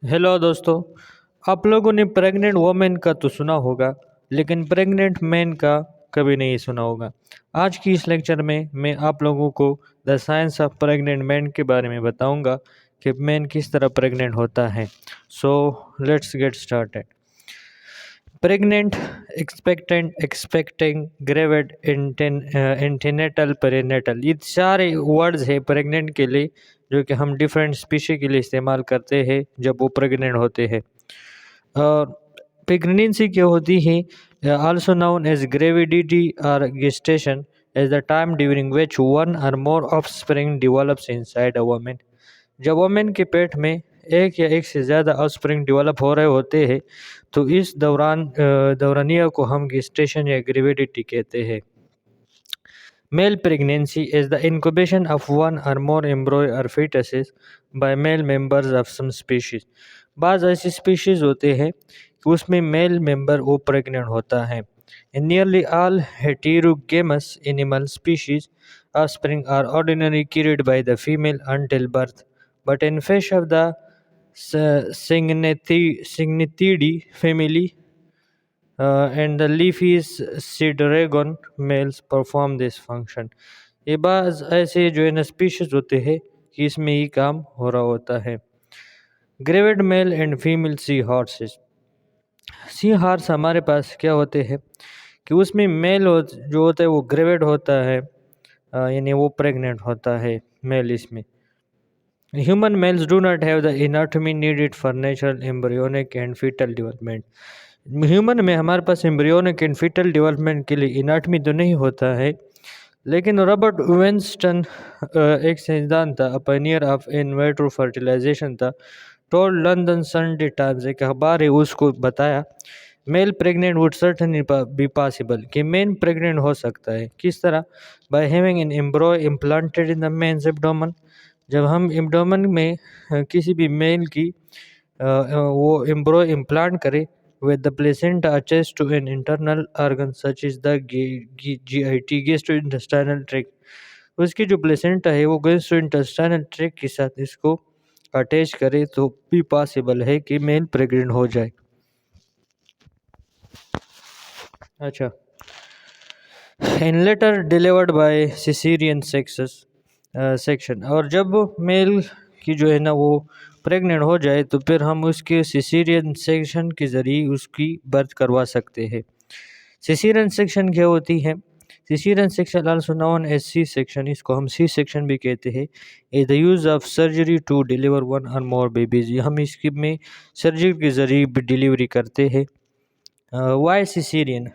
Hello दोस्तों। आप लोगों ने प्रेग्नेंट वोमेन का तो सुना होगा, लेकिन प्रेग्नेंट मैन का कभी नहीं सुना होगा। आज की इस लेक्चर में मैं आप लोगों को the science of pregnant man के बारे में बताऊंगा कि मैन किस तरह प्रेग्नेंट होता है। So let's get started. Pregnant, expectant, expecting, gravid, antenatal, perinatal, ये सारे वर्ड्स है प्रेग्नेंट के लिए, जो कि हम डिफरेंट स्पीशी के लिए इस्तेमाल करते हैं जब वो प्रेग्नेंट होते हैं। प्रेगनेंसी क्या होती है, also known as gravidity or gestation, is the time during which one or more offspring develops inside a woman. जब वुमेन के पेट में एक या एक से ज़्यादा ऑफस्प्रिंग डेवलप हो रहे होते हैं तो इस दौरानिया को हम gestation या ग्रेविडिटी कहते हैं। Male pregnancy is the incubation of one or more embryo or fetuses by male members of some species। बाज़ ऐसी स्पीशीज होते हैं कि उसमें मेल मेंबर वो प्रेग्नेंट होता है। In nearly all heterogamous animal species, offspring are ordinarily carried by the female until birth, but in fish of the Cygnethidae family and the leafy Sideragon males perform this function। ये बाज़ ऐसे जो है ना species होते हैं कि इसमें ही काम हो रहा होता है। Gravid male and female sea horses. Sea horse हमारे पास क्या होते हैं कि उसमें जो होता है वो ग्रेविड होता है, यानी वो प्रेग्नेंट होता है मेल इसमें। Human males do not have the anatomy needed for natural embryonic and fetal development. Human में हमारे पास एम्ब्रियोनिक एंड फीटल डेवलपमेंट के लिए एनाटॉमी तो नहीं होता है, लेकिन रॉबर्ट विंस्टन एक साइंसदान था, pioneer of in vitro fertilization था, टोल्ड लंदन संडे टाइम्स, एक अखबार है, उसको बताया male pregnant would certainly be possible कि मेन प्रेग्नेंट हो सकता है। किस तरह? By having an embryo implanted in the man's abdomen. जब हम एब्डोमेन में किसी भी मेल की वो एम्ब्रॉय इम्प्लांट करें with the placenta attached to an internal organ such as the GIT, gastrointestinal tract। उसकी जो प्लेसेंटा है वो gastrointestinal tract के साथ इसको अटैच करे तो भी पॉसिबल है कि मेल प्रेग्नेंट हो जाए। अच्छा, इन लेटर डिलीवर्ड बाय सिसेरियन सेक्शन। और जब मेल की जो है ना वो प्रेग्नेंट हो जाए तो फिर हम उसके सिसेरियन सेक्शन के ज़रिए उसकी बर्थ करवा सकते हैं। सिसेरियन सेक्शन क्या होती है? Caesarean section also known as C section, इसको हम सी सेक्शन भी कहते हैं, is the use of surgery to deliver one or more babies. हम इसकी में सर्जरी के ज़रिए भी डिलीवरी करते हैं। Y सिसेरियन?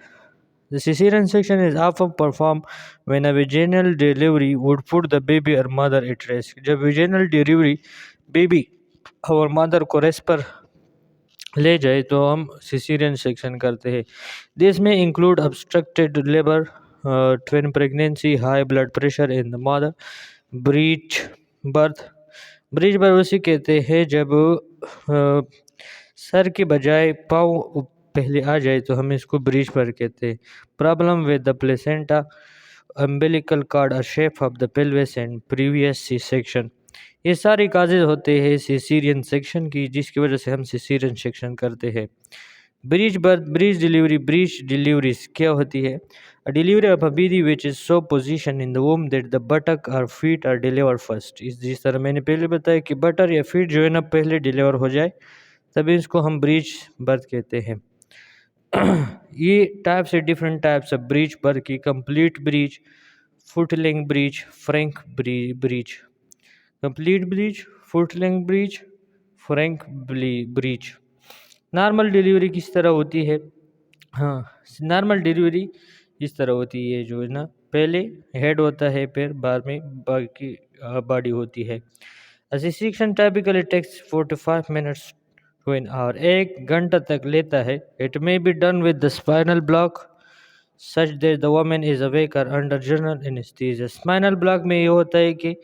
The cesarean section is often performed when a vaginal delivery would put the baby or mother at risk। जब vaginal delivery baby और मदर को रेस्ट पर ले जाए तो हम सिसेरियन सेक्शन करते हैं। दिस में include obstructed labor, twin pregnancy, high blood pressure in the mother, breech birth। Breach birth उसे कहते हैं जब सर के बजाय पाँव पहले आ जाए तो हम इसको ब्रीच बर्थ कहते हैं। Problem with the placenta, umbilical cord or shape of the pelvis and previous C section. ये सारे काजेज होते हैं सिसेरियन सेक्शन की, जिसकी वजह से हम सिसेरियन सेक्शन करते हैं। Breech birth, breech delivery. Breech delivery क्या होती है? A delivery of a baby which is so positioned in the womb that the buttock or feet are deliver first. जिस तरह मैंने पहले बताया कि बटर या फीट जो है ना पहले डिलीवर हो जाए, तभी इसको हम ब्रीच बर्थ कहते हैं। ये टाइप्स है, different types of breech birth की: complete breech, footling breech, frank breech. Complete breech, footling breech, frank breech. Normal delivery किस तरह होती है? हाँ, नॉर्मल डिलीवरी इस तरह होती है, जो है ना पहले हेड होता है, फिर बाद में बाकी बॉडी होती है। C section typically takes 45 minutes to an hour, 1 घंटा तक लेता है। It may be done with the spinal block such that the woman is awake or under general anaesthesia. Spinal block में ये होता है कि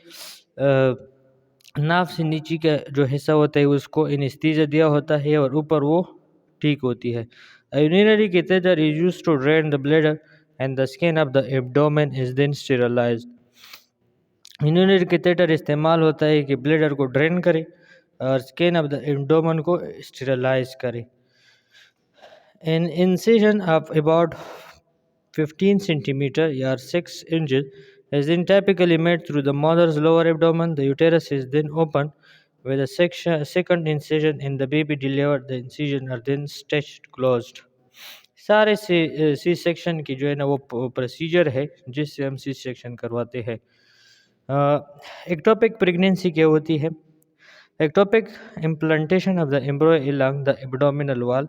नाभ से नीचे का जो हिस्सा होता है उसको एनेस्थीसिया दिया होता है और ऊपर वो ठीक होती है। Urinary catheter is used to drain the bladder and the skin of the abdomen is then sterilized. Urinary catheter इस्तेमाल होता है कि ब्लैडर को ड्रेन करे और स्किन ऑफ द एब्डोमेन को स्टेरलाइज करे. An incision of about 15 centimeter or 6 inches is then typically made through the mother's lower abdomen. The uterus is then opened with a second incision in the baby delivered. The incision are then stitched closed. सारे C section की जो है ना वो procedure है जिससे हम C section करवाते हैं. एक्टोपिक प्रेगनेंसी क्या होती है? Ectopic implantation of the embryo along the abdominal wall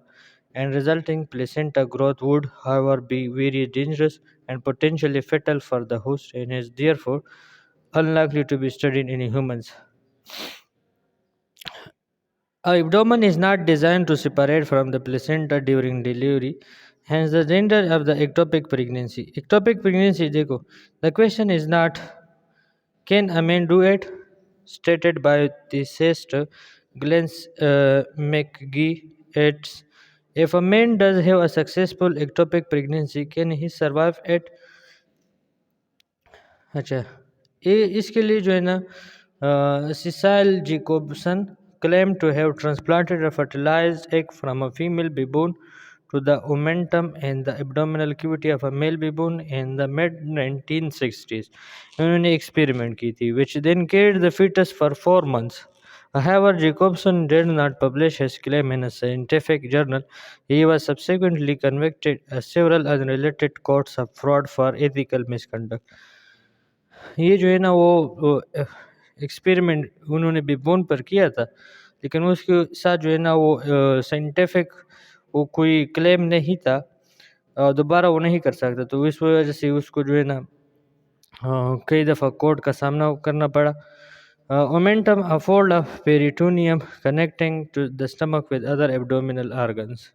and resulting placenta growth would, however, be very dangerous and potentially fatal for the host and is therefore unlikely to be studied in humans. Our abdomen is not designed to separate from the placenta during delivery, hence the danger of the ectopic pregnancy. Ectopic pregnancy, देखो, the question is not can a man do it, stated by the sister Glenn McGee. It's if a man does have a successful ectopic pregnancy, can he survive it? अच्छा, ये इसके लिए जो है ना sessile Jacobson claimed to have transplanted a fertilized egg from a female baboon to the omentum and the abdominal cavity of a male baboon in the mid 1960s. उन्होंने experiment की थी which then carried the fetus for 4 months. However, Jacobson did not publish his claim in a scientific journal. He was subsequently convicted of several unrelated courts of fraud for ethical misconduct. ये जो है ना वो experiment उन्होंने बेबोन पर किया था, लेकिन उसके साथ जो है ना वो साइंटिफिक वो कोई क्लेम नहीं था, दोबारा वो नहीं कर सकता, तो इस वजह से उसको जो है ना कई दफ़ा कोर्ट का सामना करना पड़ा. Omentum a fold of peritoneum connecting to the stomach with other abdominal organs.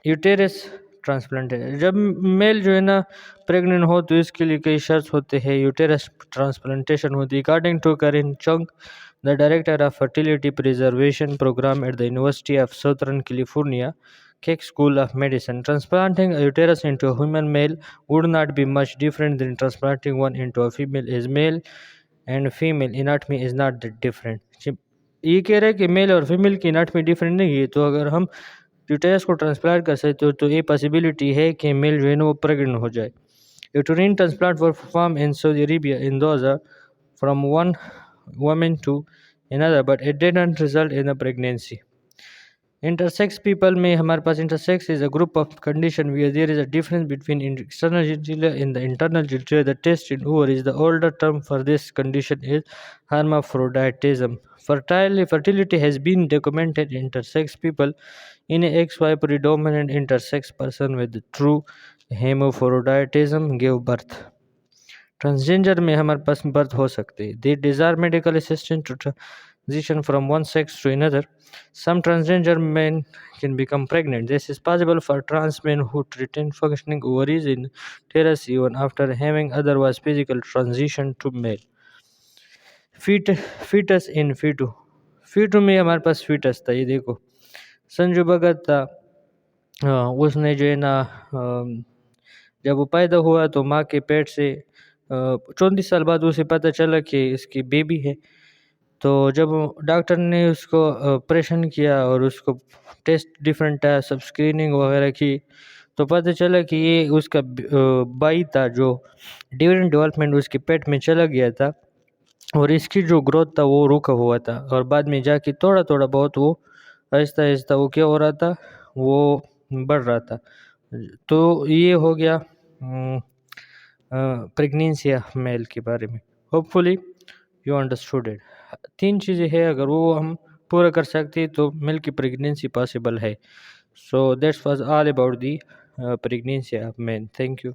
Uterus transplantation, जब मेल जो है ना प्रेग्नेंट हो तो इसके लिए कई शर्त होते हैं. यूटेरस ट्रांसप्लांटेशन होती है. According to Karin Chung, the director of fertility preservation program at the university of southern California Keck School of Medicine, transplanting a uterus into a human male would not be much different than transplanting one into a female, as male and female anatomy is not that different. ये कह रहा है कि mail और female की anatomy different नहीं है, तो अगर हम यूटेरस को ट्रांसप्लांट कर सकते हो तो ये पॉसिबिलिटी है कि मेल जो है ना वो प्रेग्नेंट हो जाए. यूटेरिन transplant were perform in Saudi Arabia in 2000 from one woman to another, but it didn't result in a pregnancy. Intersex people में हमारे पास intersex is a group of condition where there is a difference between external genitalia and the internal genitalia. The test in ovaries, the older term for this condition is hermaphroditism. Fertility has been documented in intersex people. In a XY predominant intersex person with true hermaphroditism gave birth. Transgender में हमारे पास birth हो सकते हैं. They desire medical assistance to transition from one sex to another. Some transgender men can become pregnant. This is possible for trans men who retain functioning ovaries in uterus even after having otherwise physical transition to male. Fetus in fetu. fetu में हमारे पास fetus था. ये देखो संजू भगत था, उसने जो है ना जब वो पैदा हुआ तो माँ के पेट से 34 साल बाद उसे पता चला कि इसकी बेबी है. तो जब डॉक्टर ने उसको ऑपरेशन किया और उसको taste different types of screening वगैरह की, तो पता चला कि ये उसका बाई था जो ड्यूरिंग डेवलपमेंट उसके पेट में चला गया था और इसकी जो ग्रोथ था वो रुका हुआ था, और बाद में जाके थोड़ा थोड़ा बहुत वो आहिस्ता आहिस्ता वो क्या हो रहा था, वो बढ़ रहा था. तो ये हो गया प्रेगनेंसी मेल के बारे में. Hopefully you understood it. 3 चीज़ें हैं, अगर वो हम पूरा कर सकते हैं तो मेल की प्रेगनेंसी पॉसिबल है. So that's was all about the pregnancy of main. Thank you.